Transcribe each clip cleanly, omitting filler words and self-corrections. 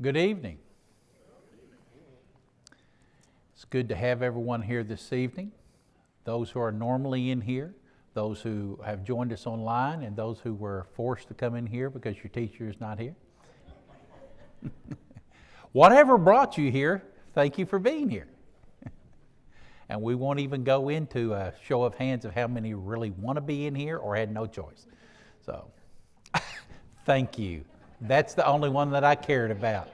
Good evening. It's good to have everyone here this evening. Those who are normally in here, those who have joined us online, and those who were forced to come in here because your teacher is not here. Whatever brought you here, thank you for being here. And we won't even go into a show of hands of how many really want to be in here or had no choice. So, thank you. That's the only one that I cared about.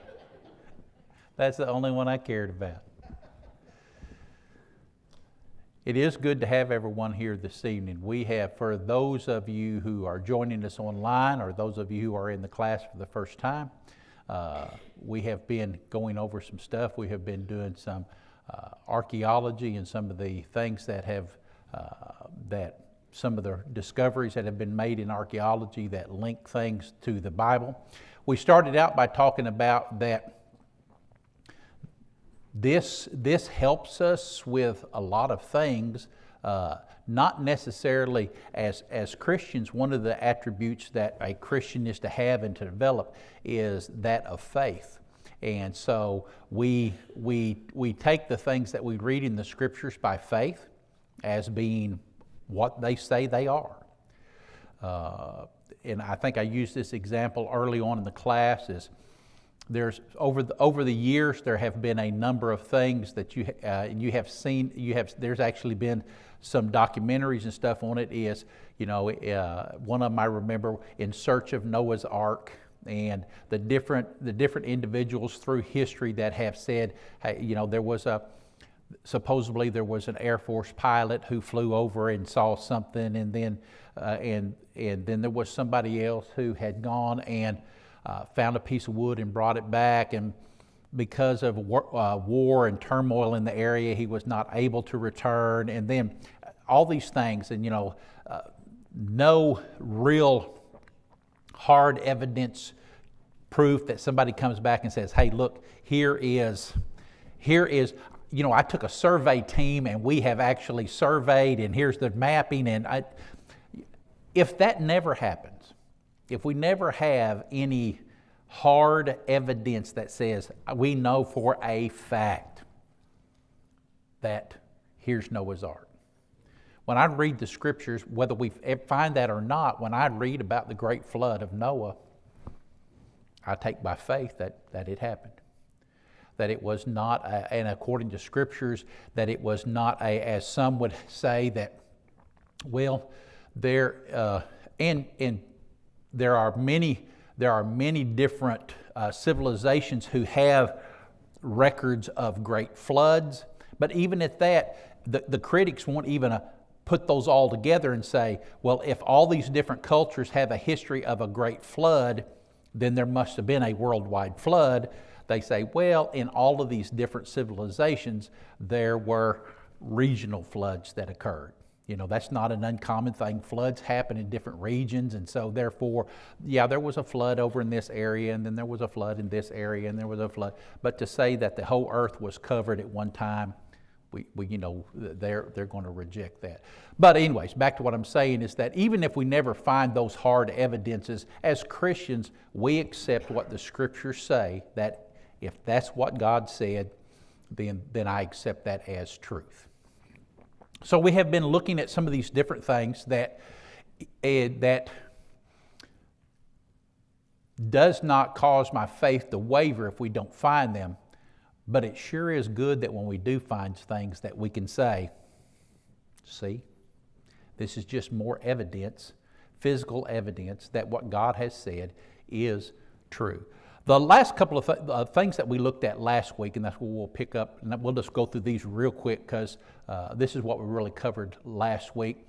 That's the only one I cared about. It is good to have everyone here this evening. We have, for those of you who are joining us online or those of you who are in the class for the first time, we have been going over some stuff. We have been doing some archaeology and some of the things that have, some of the discoveries that have been made in archaeology that link things to the Bible. We started out by talking about that this helps us with a lot of things, not necessarily as Christians. One of the attributes that a Christian is to have and to develop is that of faith. And so we take the things that we read in the Scriptures by faith as being what they say they are. And I think I used this example early on in the class. Is there's over the years there have been a number of things that you have seen. There's actually been some documentaries and stuff on it. One of them I remember, In Search of Noah's Ark. And the different individuals through history that have said, hey, supposedly there was an Air Force pilot who flew over and saw something, and then there was somebody else who had gone and found a piece of wood and brought it back, and because of war and turmoil in the area, he was not able to return, and then all these things, and no real hard evidence proof that somebody comes back and says, hey, look, here is, I took a survey team and we have actually surveyed and here's the mapping. And if that never happens, if we never have any hard evidence that says we know for a fact that here's Noah's Ark. When I read the Scriptures, whether we find that or not, when I read about the great flood of Noah, I take by faith that it happened. That it was not, and according to Scriptures, that it was not as some would say that, well, there are many different civilizations who have records of great floods, but even at that, the critics won't even put those all together and say, well, if all these different cultures have a history of a great flood, then there must have been a worldwide flood. They say, well, in all of these different civilizations, there were regional floods that occurred. That's not an uncommon thing. Floods happen in different regions, and so therefore, yeah, there was a flood over in this area, and then there was a flood in this area, and there was a flood. But to say that the whole earth was covered at one time, they're going to reject that. But anyways, back to what I'm saying is that even if we never find those hard evidences, as Christians, we accept what the Scriptures say, that if that's what God said, then I accept that as truth. So we have been looking at some of these different things that does not cause my faith to waver if we don't find them. But it sure is good that when we do find things that we can say, see, this is just more evidence, physical evidence that what God has said is true. The last couple of things that we looked at last week, and that's what we'll pick up, and we'll just go through these real quick because this is what we really covered last week.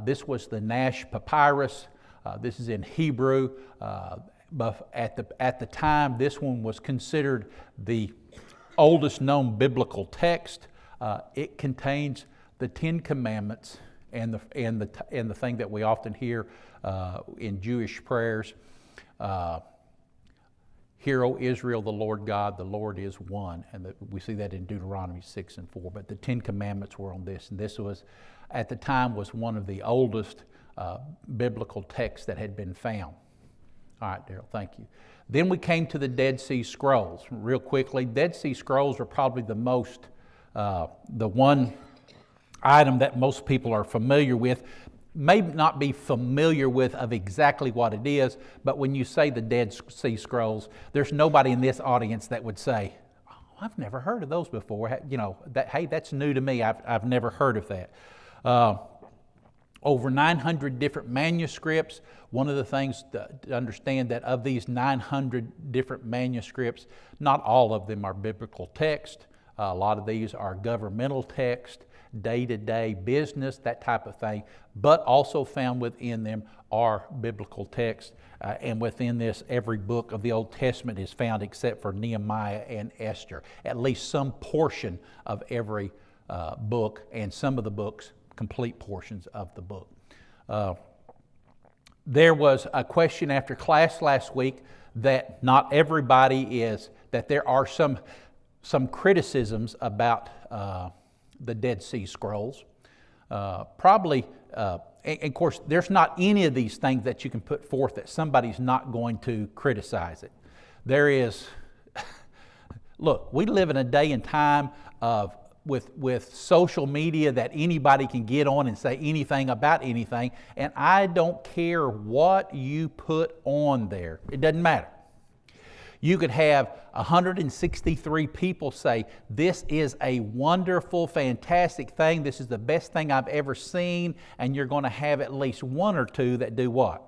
This was the Nash Papyrus. This is in Hebrew. But at the time, this one was considered the oldest known biblical text. It contains the Ten Commandments and the thing that we often hear in Jewish prayers. Hear, O Israel, the Lord God, the Lord is one. And we see that in Deuteronomy 6 and 4. But the Ten Commandments were on this. And this was, at the time, was one of the oldest biblical texts that had been found. All right, Daryl, thank you. Then we came to the Dead Sea Scrolls. Real quickly, Dead Sea Scrolls are probably the one item that most people are familiar with. May not be familiar with of exactly what it is, but when you say the Dead Sea Scrolls, there's nobody in this audience that would say, "Oh, I've never heard of those before." You know, hey, that's new to me. I've never heard of that. Over 900 different manuscripts. One of the things to understand that of these 900 different manuscripts, not all of them are biblical text. A lot of these are governmental text, day-to-day business, that type of thing, but also found within them are biblical texts. And within this, every book of the Old Testament is found except for Nehemiah and Esther. At least some portion of every book, and some of the books, complete portions of the book. There was a question after class last week that not everybody is, that there are some criticisms about the Dead Sea Scrolls. And of course, there's not any of these things that you can put forth that somebody's not going to criticize it. There is, look, we live in a day and time of with social media that anybody can get on and say anything about anything, and I don't care what you put on there. It doesn't matter. You could have 163 people say, this is a wonderful, fantastic thing. This is the best thing I've ever seen. And you're going to have at least one or two that do what?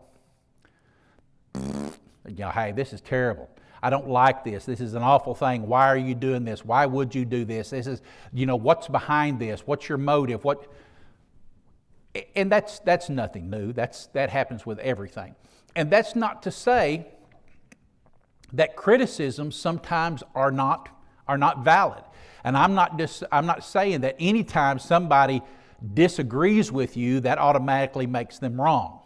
You know, hey, this is terrible. I don't like this. This is an awful thing. Why are you doing this? Why would you do this? This is, you know, what's behind this? What's your motive? And that's nothing new. That happens with everything. And that's not to say that criticisms sometimes are not valid. And I'm not saying that anytime somebody disagrees with you, that automatically makes them wrong.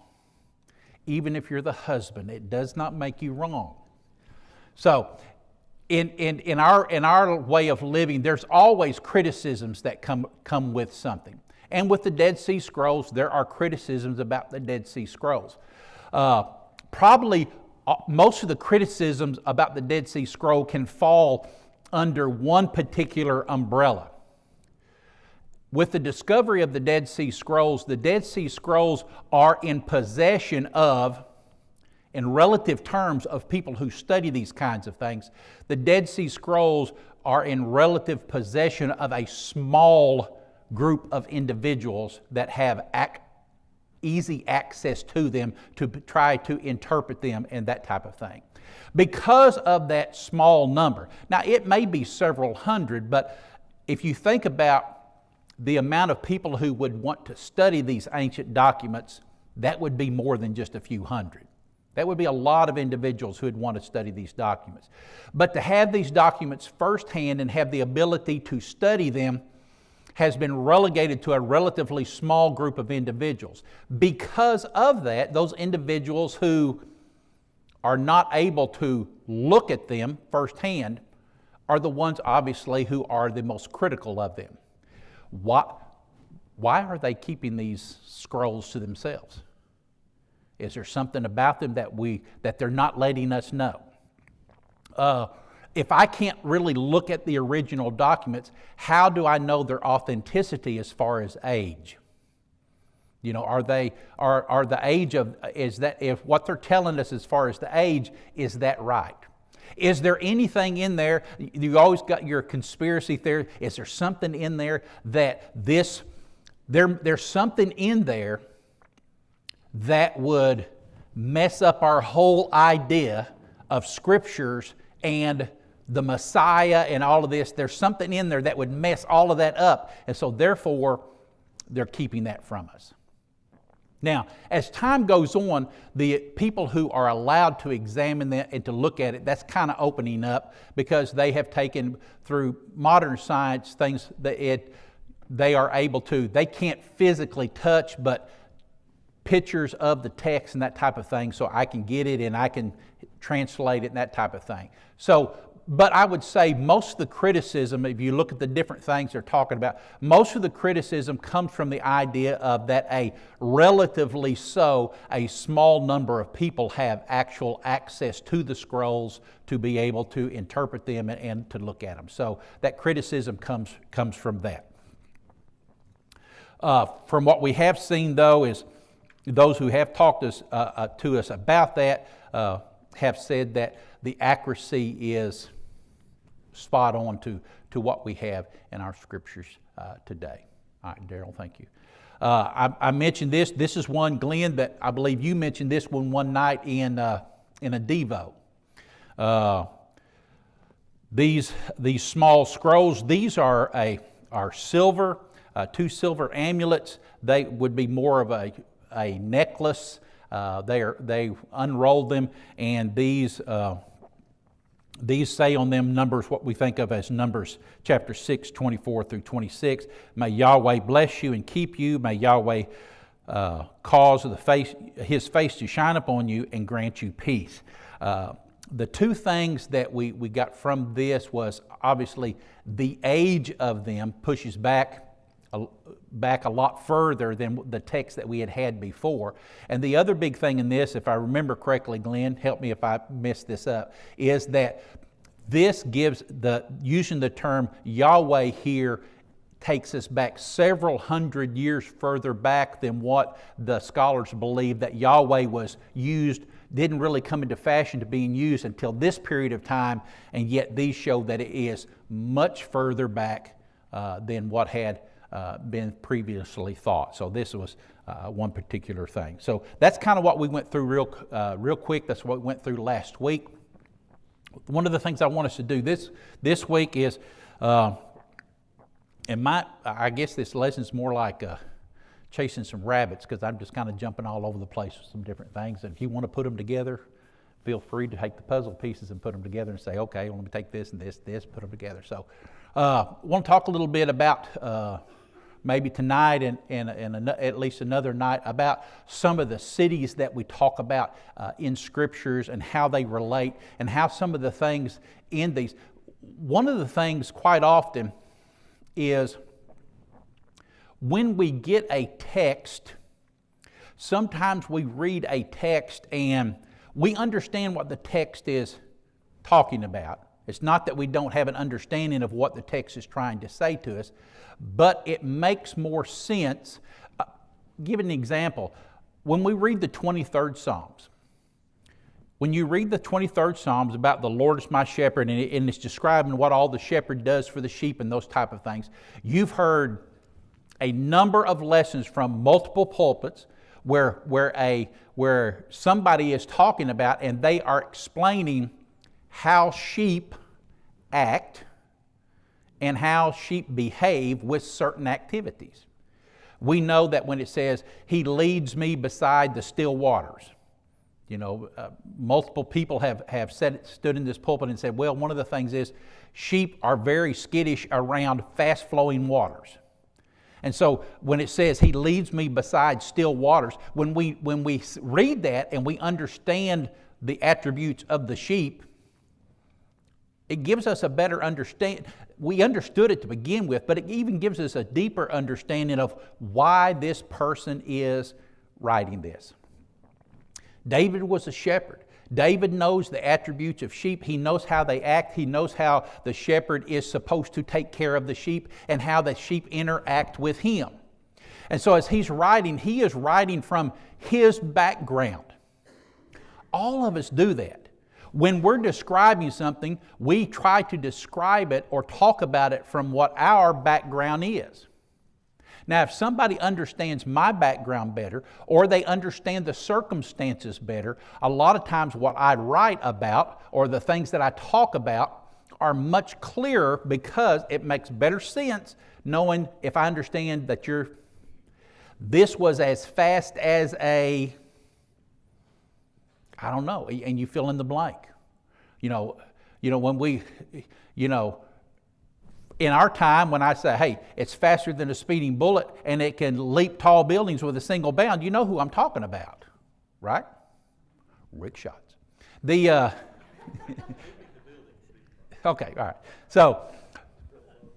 Even if you're the husband, it does not make you wrong. So, in our way of living, there's always criticisms that come with something. And with the Dead Sea Scrolls, there are criticisms about the Dead Sea Scrolls. Probably most of the criticisms about the Dead Sea Scroll can fall under one particular umbrella. With the discovery of the Dead Sea Scrolls are in possession of, in relative terms of people who study these kinds of things, the Dead Sea Scrolls are in relative possession of a small group of individuals that have easy access to them to try to interpret them and that type of thing. Because of that small number. Now, it may be several hundred, but if you think about the amount of people who would want to study these ancient documents, that would be more than just a few hundred. That would be a lot of individuals who would want to study these documents. But to have these documents firsthand and have the ability to study them has been relegated to a relatively small group of individuals. Because of that, those individuals who are not able to look at them firsthand are the ones, obviously, who are the most critical of them. Why are they keeping these scrolls to themselves? Is there something about them that they're not letting us know? If I can't really look at the original documents, how do I know their authenticity as far as age? You know, are the age of, is that, if what they're telling us as far as the age, is that right? Is there anything in there, you always got your conspiracy theory, is there something in there that there's something in there that would mess up our whole idea of scriptures and the Messiah and all of this? There's something in there that would mess all of that up. And so therefore, they're keeping that from us. Now, as time goes on, the people who are allowed to examine that and to look at it, that's kind of opening up, because they have taken through modern science things that they are able to, they can't physically touch, but pictures of the text and that type of thing, so I can get it and I can translate it and that type of thing. So but I would say most of the criticism, if you look at the different things they're talking about, most of the criticism comes from the idea of that a small number of people have actual access to the scrolls to be able to interpret them and to look at them. So that criticism comes from that. From what we have seen, though, is those who have talked to us about that have said that the accuracy is spot on to what we have in our scriptures today. All right, Daryl, thank you. I mentioned this. This is one, Glenn, that I believe you mentioned this one night in a Devo. These small scrolls, these are silver, 2 silver amulets. They would be more of a necklace. They unrolled them, and these say on them Numbers, what we think of as Numbers chapter 6, 24 through 26. May Yahweh bless you and keep you. May Yahweh cause His face to shine upon you and grant you peace. The two things that we got from this was obviously the age of them pushes back a lot further than the text that we had before. And the other big thing in this, if I remember correctly, Glenn, help me if I messed this up, is that this gives using the term Yahweh here takes us back several hundred years further back than what the scholars believe that Yahweh was used, didn't really come into fashion to being used until this period of time, and yet these show that it is much further back than what had been previously thought. So this was one particular thing. So that's kind of what we went through real quick. That's what we went through last week. One of the things I want us to do this week is, I guess this lesson is more like chasing some rabbits, because I'm just kind of jumping all over the place with some different things. And if you want to put them together, feel free to take the puzzle pieces and put them together and say, okay, let me take this and this, put them together. So I want to talk a little bit about maybe tonight and at least another night about some of the cities that we talk about in scriptures and how they relate and how some of the things in these. One of the things quite often is when we get a text, sometimes we read a text and we understand what the text is talking about. It's not that we don't have an understanding of what the text is trying to say to us, but it makes more sense. Give an example. When we read the 23rd Psalms, when you read the 23rd Psalms about the Lord is my shepherd, and it's describing what all the shepherd does for the sheep and those type of things, you've heard a number of lessons from multiple pulpits where somebody is talking about and they are explaining how sheep act and how sheep behave with certain activities. We know that when it says, He leads me beside the still waters. Multiple people have stood in this pulpit and said, well, one of the things is sheep are very skittish around fast-flowing waters. And so when it says, He leads me beside still waters, when we read that and we understand the attributes of the sheep, it gives us a better understanding. We understood it to begin with, but it even gives us a deeper understanding of why this person is writing this. David was a shepherd. David knows the attributes of sheep. He knows how they act. He knows how the shepherd is supposed to take care of the sheep and how the sheep interact with him. And so as he's writing, he is writing from his background. All of us do that. When we're describing something, we try to describe it or talk about it from what our background is. Now, if somebody understands my background better, or they understand the circumstances better, a lot of times what I write about or the things that I talk about are much clearer because it makes better sense knowing if I understand that this was as fast as I don't know, and you fill in the blank. When we, in our time, when I say, hey, it's faster than a speeding bullet and it can leap tall buildings with a single bound, you know who I'm talking about, right? Rickshaws. Okay, all right. So,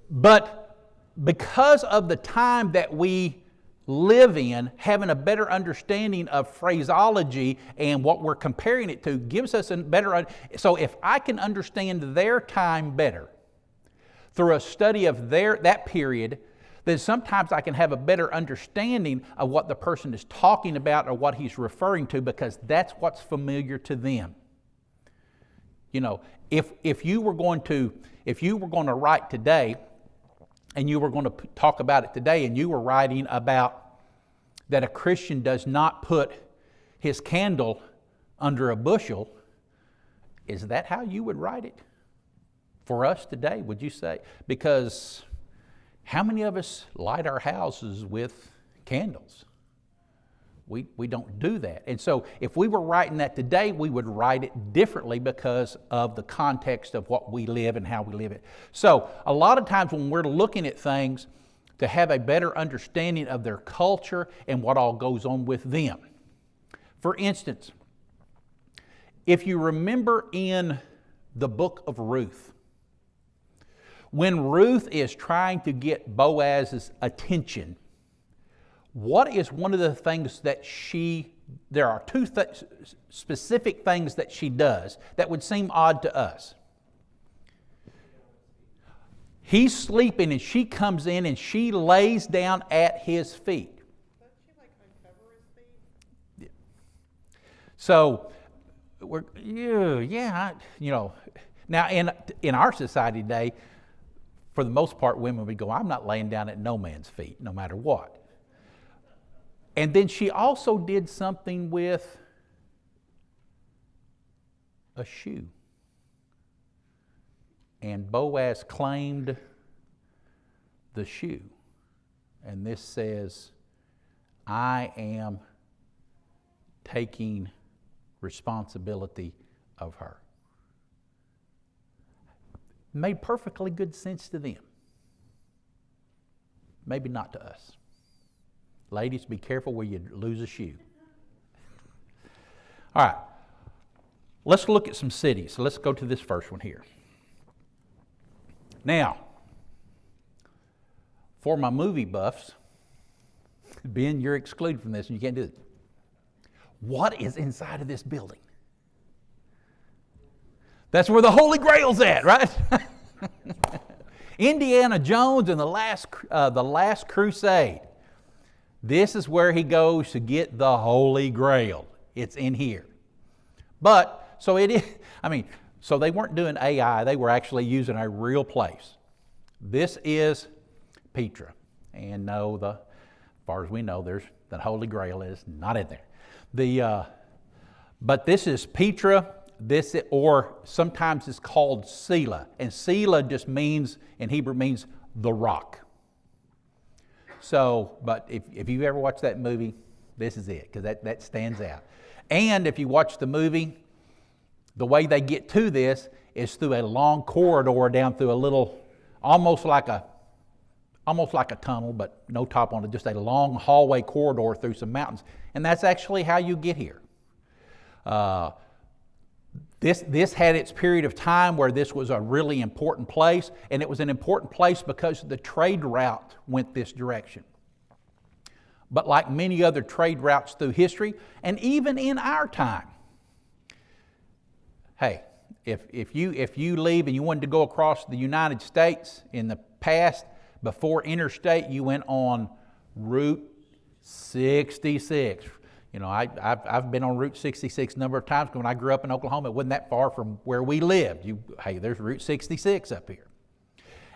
but because of the time that we live in, having a better understanding of phraseology and what we're comparing it to gives us a better. So if I can understand their time better through a study of that period, then sometimes I can have a better understanding of what the person is talking about or what he's referring to, because that's what's familiar to them. You know, if you were going to write today, and you were going to talk about it today, and you were writing about that a Christian does not put his candle under a bushel, is that how you would write it for us today, would you say? Because how many of us light our houses with candles? We don't do that. And so if we were writing that today, we would write it differently because of the context of what we live and how we live it. So a lot of times when we're looking at things to have a better understanding of their culture and what all goes on with them. For instance, if you remember in the book of Ruth, when Ruth is trying to get Boaz's attention, what is one of the things that there are two specific things that she does that would seem odd to us. He's sleeping and she comes in and she lays down at his feet. Doesn't she like uncover his feet? Yeah. So, now in our society today, for the most part, women would go, I'm not laying down at no man's feet, no matter what. And then she also did something with a shoe. And Boaz claimed the shoe. And this says, I am taking responsibility of her. Made perfectly good sense to them. Maybe not to us. Ladies, be careful where you lose a shoe. All right. Let's look at some cities. So let's go to this first one here. Now, for my movie buffs, Ben, you're excluded from this and you can't do it. What is inside of this building? That's where the Holy Grail's at, right? Indiana Jones and the Last Crusade. This is where he goes to get the Holy Grail. It's in here. But, so they weren't doing AI, they were actually using a real place. This is Petra. And no, as far as we know, the Holy Grail is not in there. But this is Petra, or sometimes it's called Selah. And Selah just means, in Hebrew, means the rock. So, but if you ever watch that movie, this is it, because that stands out. And if you watch the movie, the way they get to this is through a long corridor down through a little, almost like a tunnel, but no top on it, just a long hallway corridor through some mountains. And that's actually how you get here. This had its period of time where this was a really important place, and it was an important place because the trade route went this direction. But like many other trade routes through history, and even in our time, hey, if you leave and you wanted to go across the United States in the past, before interstate, you went on Route 66. You know, I've been on Route 66 a number of times. When I grew up in Oklahoma, it wasn't that far from where we lived. There's Route 66 up here.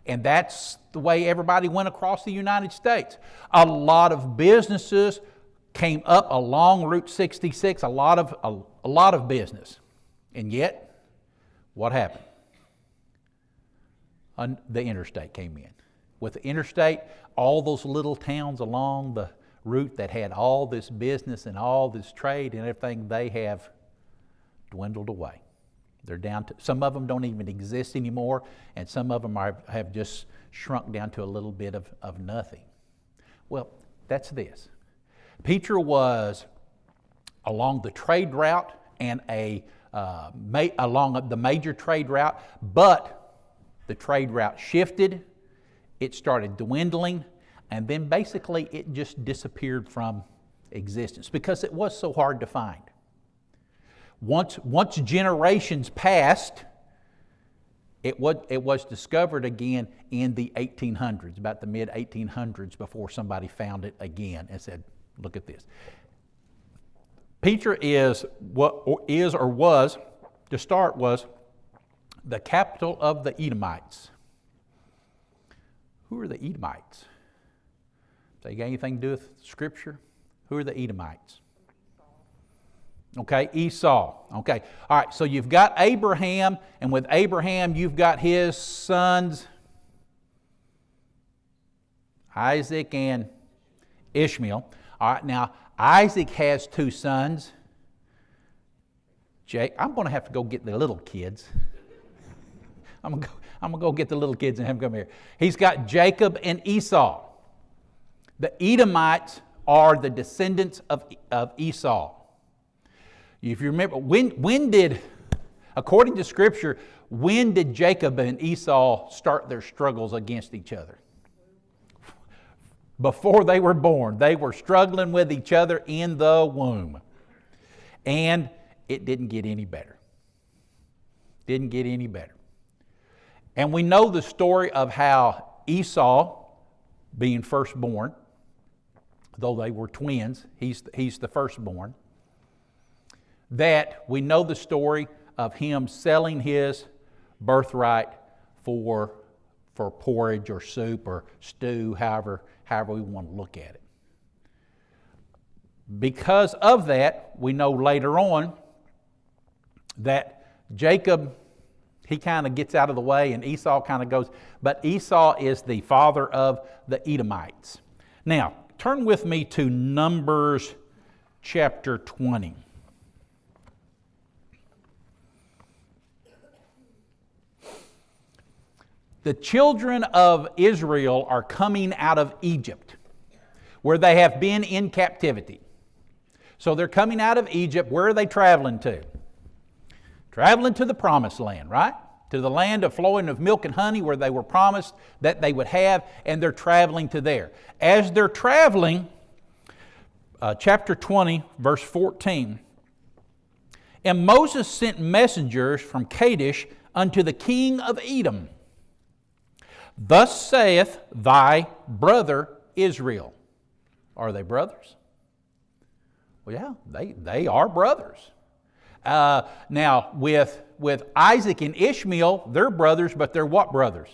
And that's the way everybody went across the United States. A lot of businesses came up along Route 66, a lot of business. And yet, what happened? The interstate came in. With the interstate, all those little towns along the route that had all this business and all this trade and everything, they have dwindled away. They're down to, some of them don't even exist anymore, and some of them have just shrunk down to a little bit of nothing. Well, that's this. Petra was along the trade route and along the major trade route, but the trade route shifted, it started dwindling, and then basically it just disappeared from existence because it was so hard to find. Once generations passed, it was discovered again in the 1800s, about the mid-1800s, before somebody found it again and said, look at this. Petra was, to start, was the capital of the Edomites. Who are the Edomites? They got anything to do with Scripture? Who are the Edomites? Okay, Esau. Okay, all right, so you've got Abraham, and with Abraham you've got his sons, Isaac and Ishmael. All right, now Isaac has two sons. I'm going to have to go get the little kids. I'm going to go get the little kids and have them come here. He's got Jacob and Esau. The Edomites are the descendants of Esau. If you remember, when did, according to Scripture, when did Jacob and Esau start their struggles against each other? Before they were born. They were struggling with each other in the womb. And it didn't get any better. Didn't get any better. And we know the story of how Esau, being firstborn, though they were twins, he's the firstborn, that we know the story of him selling his birthright for porridge or soup or stew, however we want to look at it. Because of that, we know later on that Jacob, he kind of gets out of the way and Esau kind of goes, but Esau is the father of the Edomites. Now, turn with me to Numbers chapter 20. The children of Israel are coming out of Egypt, where they have been in captivity. So they're coming out of Egypt. Where are they traveling to? Traveling to the promised land, right? To the land of flowing of milk and honey, where they were promised that they would have, and they're traveling to there. As they're traveling, chapter 20, verse 14, and Moses sent messengers from Kadesh unto the king of Edom. Thus saith thy brother Israel. Are they brothers? Well, yeah, they are brothers. Now, with Isaac and Ishmael, they're brothers, but they're what brothers?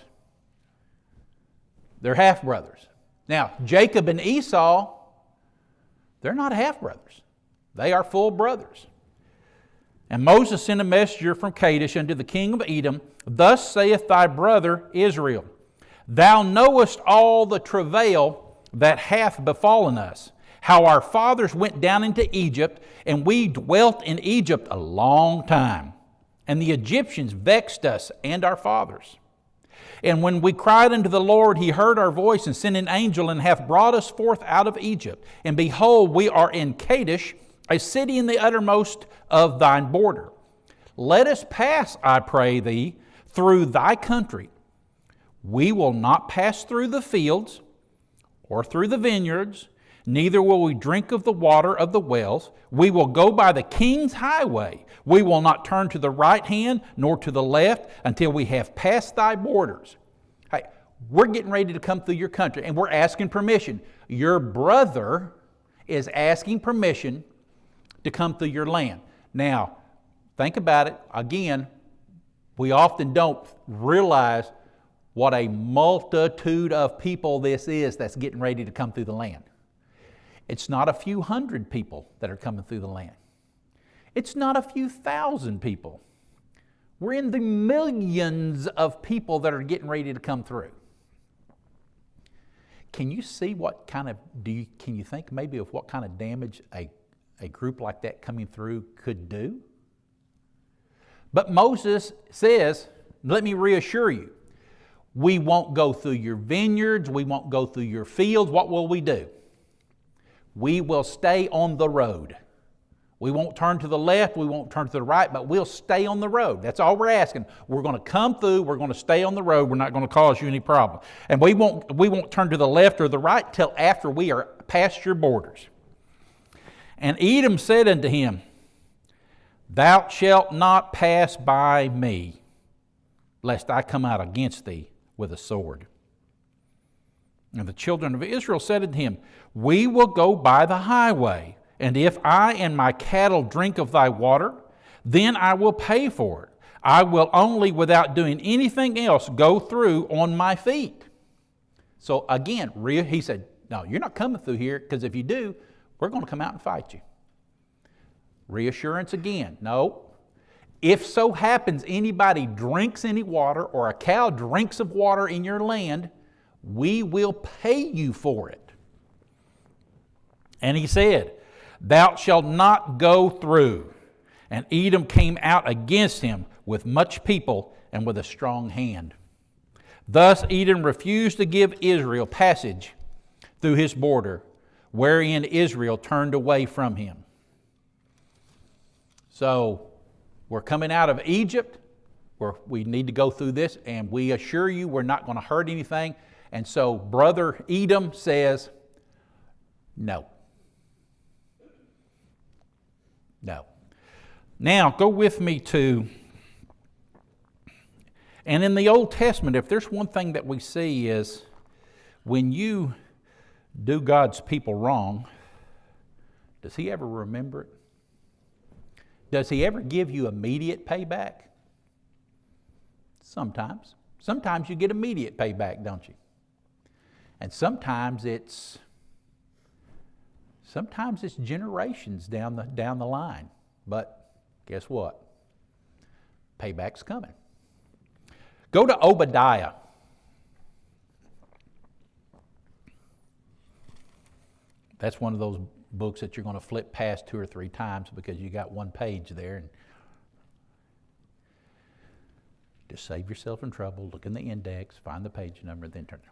They're half-brothers. Now, Jacob and Esau, they're not half-brothers. They are full brothers. And Moses sent a messenger from Kadesh unto the king of Edom. Thus saith thy brother Israel, Thou knowest all the travail that hath befallen us, how our fathers went down into Egypt, and we dwelt in Egypt a long time. And the Egyptians vexed us and our fathers. And when we cried unto the Lord, He heard our voice and sent an angel and hath brought us forth out of Egypt. And behold, we are in Kadesh, a city in the uttermost of thine border. Let us pass, I pray thee, through thy country. We will not pass through the fields or through the vineyards, neither will we drink of the water of the wells. We will go by the king's highway. We will not turn to the right hand nor to the left until we have passed thy borders. Hey, we're getting ready to come through your country and we're asking permission. Your brother is asking permission to come through your land. Now, think about it. Again, we often don't realize what a multitude of people this is that's getting ready to come through the land. It's not a few hundred people that are coming through the land. It's not a few thousand people. We're in the millions of people that are getting ready to come through. Can you see what kind of, can you think maybe of what kind of damage a group like that coming through could do? But Moses says, let me reassure you, we won't go through your vineyards, we won't go through your fields. What will we do? We will stay on the road. We won't turn to the left, we won't turn to the right, but we'll stay on the road. That's all we're asking. We're going to come through, we're going to stay on the road, we're not going to cause you any problem. And we won't turn to the left or the right till after we are past your borders. And Edom said unto him, Thou shalt not pass by me, lest I come out against thee with a sword. And the children of Israel said unto him, We will go by the highway, and if I and my cattle drink of thy water, then I will pay for it. I will only, without doing anything else, go through on my feet. So again, he said, No, you're not coming through here, because if you do, we're going to come out and fight you. Reassurance again, no. If so happens anybody drinks any water or a cow drinks of water in your land, we will pay you for it. And he said, Thou shalt not go through. And Edom came out against him with much people and with a strong hand. Thus Edom refused to give Israel passage through his border, wherein Israel turned away from him. So we're coming out of Egypt, where we need to go through this, and we assure you we're not going to hurt anything. And so brother Edom says, no. No. Now, go with me to, and in the Old Testament, if there's one thing that we see is when you do God's people wrong, does He ever remember it? Does He ever give you immediate payback? Sometimes. Sometimes you get immediate payback, don't you? And sometimes it's generations down the line. But guess what? Payback's coming. Go to Obadiah. That's one of those books that you're going to flip past 2 or 3 times because you got one page there. And just save yourself in trouble. Look in the index, find the page number, then turn it.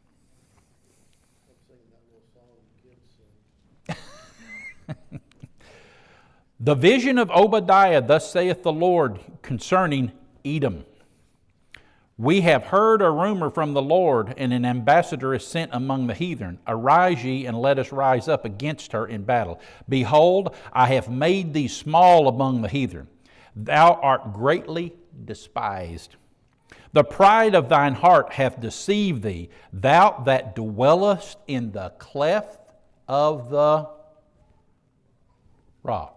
The vision of Obadiah, thus saith the Lord, concerning Edom. We have heard a rumor from the Lord, and an ambassador is sent among the heathen. Arise ye, and let us rise up against her in battle. Behold, I have made thee small among the heathen. Thou art greatly despised. The pride of thine heart hath deceived thee, thou that dwellest in the cleft of the rock.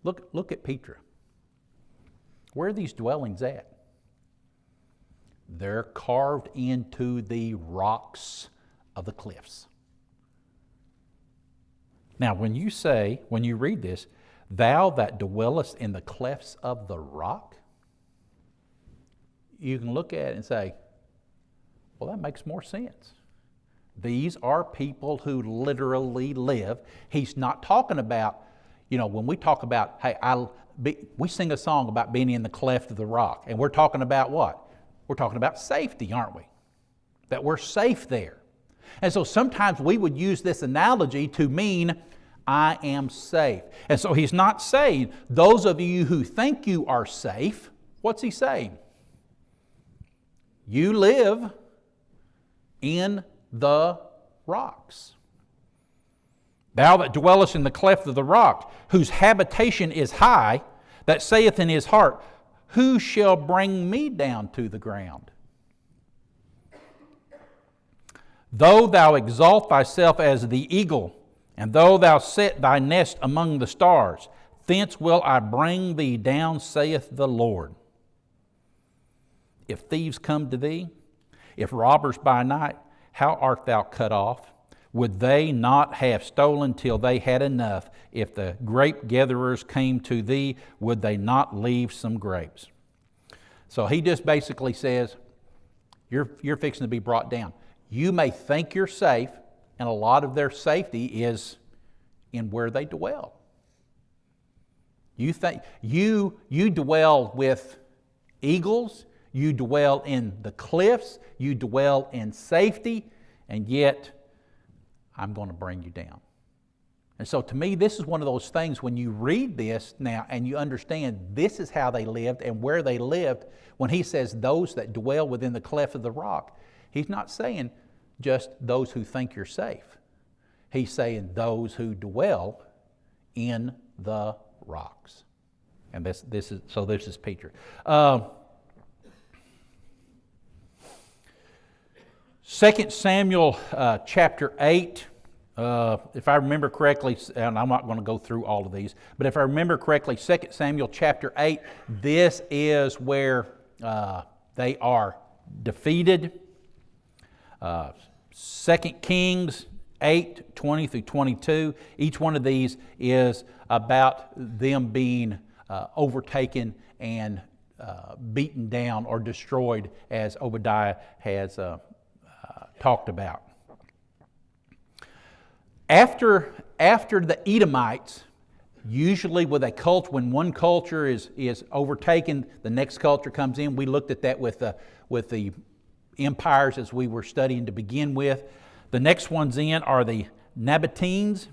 Look at Petra. Where are these dwellings at? They're carved into the rocks of the cliffs. Now, when you read this, thou that dwellest in the clefts of the rock, you can look at it and say, well, that makes more sense. These are people who literally live. He's not talking about, when we talk about, we sing a song about being in the cleft of the rock, and we're talking about what? We're talking about safety, aren't we? That we're safe there. And so sometimes we would use this analogy to mean, I am safe. And so he's not saying, those of you who think you are safe, what's he saying? You live in the rocks. Thou that dwellest in the cleft of the rock, whose habitation is high, that saith in his heart, who shall bring me down to the ground? Though thou exalt thyself as the eagle, and though thou set thy nest among the stars, thence will I bring thee down, saith the Lord. If thieves come to thee, if robbers by night, how art thou cut off? Would they not have stolen till they had enough? If the grape gatherers came to thee, would they not leave some grapes? So he just basically says, you're fixing to be brought down. You may think you're safe, and a lot of their safety is in where they dwell. You think you dwell with eagles, you dwell in the cliffs, you dwell in safety, and yet I'm going to bring you down. And so to me, this is one of those things when you read this now and you understand this is how they lived and where they lived. When he says those that dwell within the cleft of the rock, he's not saying just those who think you're safe. He's saying those who dwell in the rocks. And this is Peter. 2 Samuel chapter 8. If I remember correctly, and I'm not going to go through all of these, but if I remember correctly, 2 Samuel chapter 8, this is where they are defeated. 2 Kings 8, 20 through 22. Each one of these is about them being overtaken and beaten down or destroyed, as Obadiah has talked about. After the Edomites, usually with a culture, when one culture is overtaken, the next culture comes in. We looked at that with the empires as we were studying to begin with. The next ones in are the Nabateans.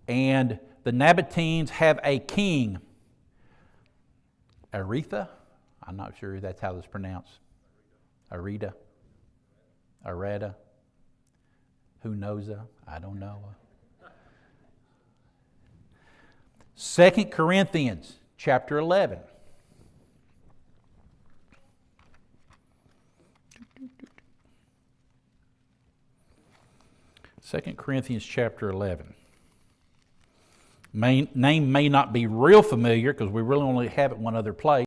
And the Nabateans have a king, Aretha. I'm not sure if that's how it's pronounced. Areta. Who knows her? I don't know. 2 Corinthians chapter 11. Second Corinthians chapter 11. Name may not be real familiar because we really only have it one other place.